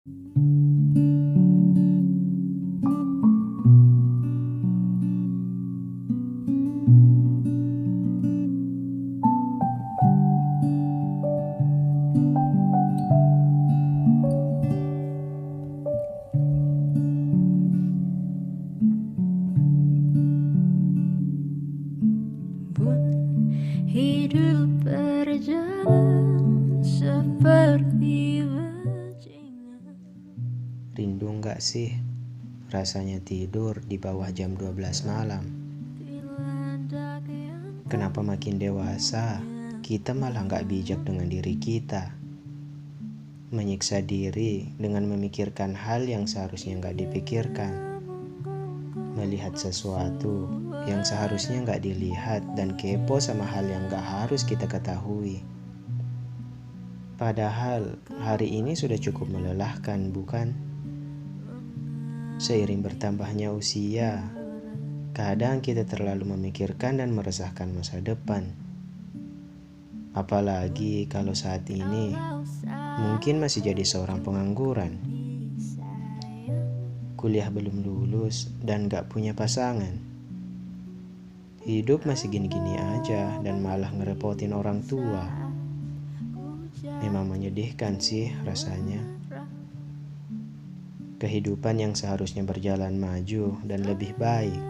Hidup berjalan seperti bajingan. Rindu nggak sih rasanya tidur di bawah jam 12 malam? Kenapa makin dewasa kita malah nggak bijak dengan diri kita? Menyiksa diri dengan memikirkan hal yang seharusnya nggak dipikirkan. Melihat sesuatu yang seharusnya nggak dilihat dan kepo sama hal yang nggak harus kita ketahui. Padahal hari ini sudah cukup melelahkan, bukan? Seiring bertambahnya usia, kadang kita terlalu memikirkan dan meresahkan masa depan. Apalagi kalau saat ini mungkin masih jadi seorang pengangguran. Kuliah belum lulus dan gak punya pasangan. Hidup masih gini-gini aja dan malah ngerepotin orang tua. Memang menyedihkan sih rasanya. Kehidupan yang seharusnya berjalan maju dan lebih baik,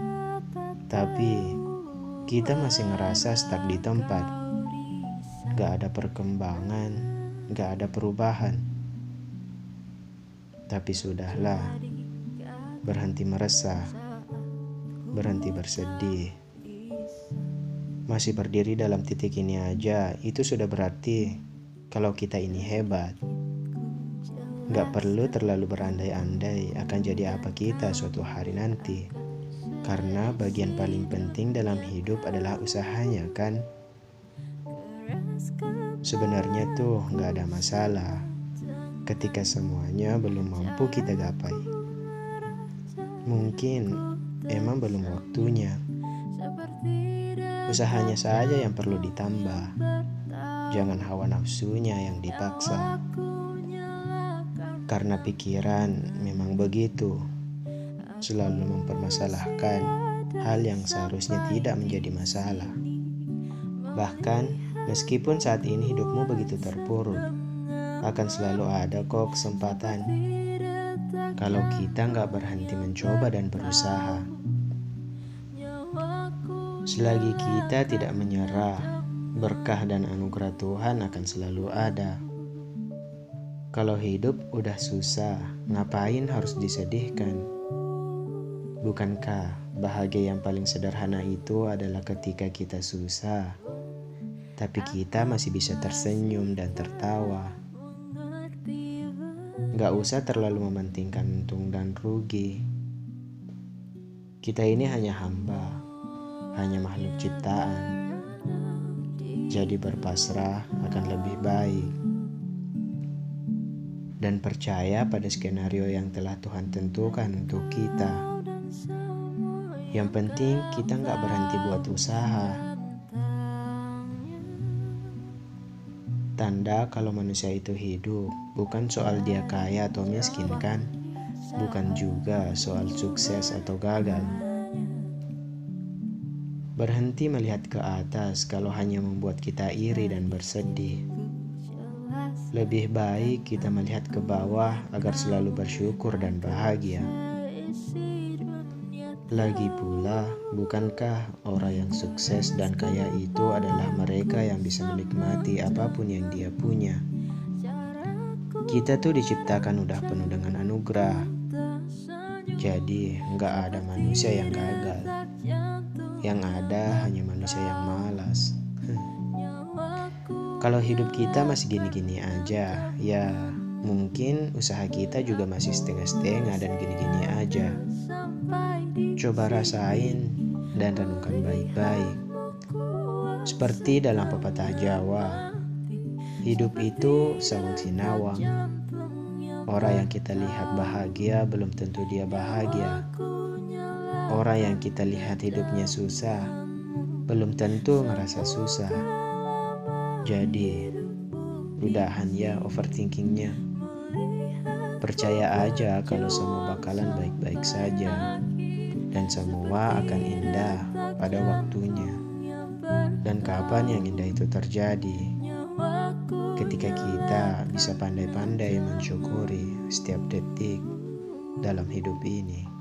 tapi kita masih ngerasa stuck di tempat. Gak ada perkembangan, gak ada perubahan. Tapi sudahlah, berhenti meresah, berhenti bersedih. Masih berdiri dalam titik ini aja, itu sudah berarti kalau kita ini hebat. Gak perlu terlalu berandai-andai akan jadi apa kita suatu hari nanti. Karena bagian paling penting dalam hidup adalah usahanya, kan? Sebenarnya tuh gak ada masalah ketika semuanya belum mampu kita gapai. Mungkin emang belum waktunya. Usahanya saja yang perlu ditambah. Jangan hawa nafsunya yang dipaksa. Karena pikiran memang begitu. Selalu mempermasalahkan hal yang seharusnya tidak menjadi masalah. Bahkan meskipun saat ini hidupmu begitu terpuruk, akan selalu ada kok kesempatan. Kalau kita nggak berhenti mencoba dan berusaha. Selagi kita tidak menyerah, berkah dan anugerah Tuhan akan selalu ada. Kalau hidup udah susah, ngapain harus disedihkan? Bukankah bahagia yang paling sederhana itu adalah ketika kita susah, tapi kita masih bisa tersenyum dan tertawa? Gak usah terlalu mementingkan untung dan rugi. Kita ini hanya hamba, hanya makhluk ciptaan. Jadi berpasrah akan lebih baik. Dan percaya pada skenario yang telah Tuhan tentukan untuk kita. Yang penting kita gak berhenti buat usaha. Tanda kalau manusia itu hidup bukan soal dia kaya atau miskin, kan? Bukan juga soal sukses atau gagal. Berhenti melihat ke atas kalau hanya membuat kita iri dan bersedih. Lebih baik kita melihat ke bawah agar selalu bersyukur dan bahagia. Lagi pula, bukankah orang yang sukses dan kaya itu adalah mereka yang bisa menikmati apapun yang dia punya? Kita tuh diciptakan udah penuh dengan anugerah. Jadi nggak ada manusia yang gagal. Yang ada hanya manusia yang malas. Kalau hidup kita masih gini-gini aja, ya mungkin usaha kita juga masih setengah-setengah dan gini-gini aja. Coba rasain dan renungkan baik-baik. Seperti dalam pepatah Jawa, hidup itu sawang sinawang. Orang yang kita lihat bahagia belum tentu dia bahagia. Orang yang kita lihat hidupnya susah belum tentu ngerasa susah. Jadi, udahan ya overthinkingnya. Percaya aja kalau semua bakalan baik-baik saja, dan semua akan indah pada waktunya. Dan kapan yang indah itu terjadi? Ketika kita bisa pandai-pandai mensyukuri setiap detik dalam hidup ini.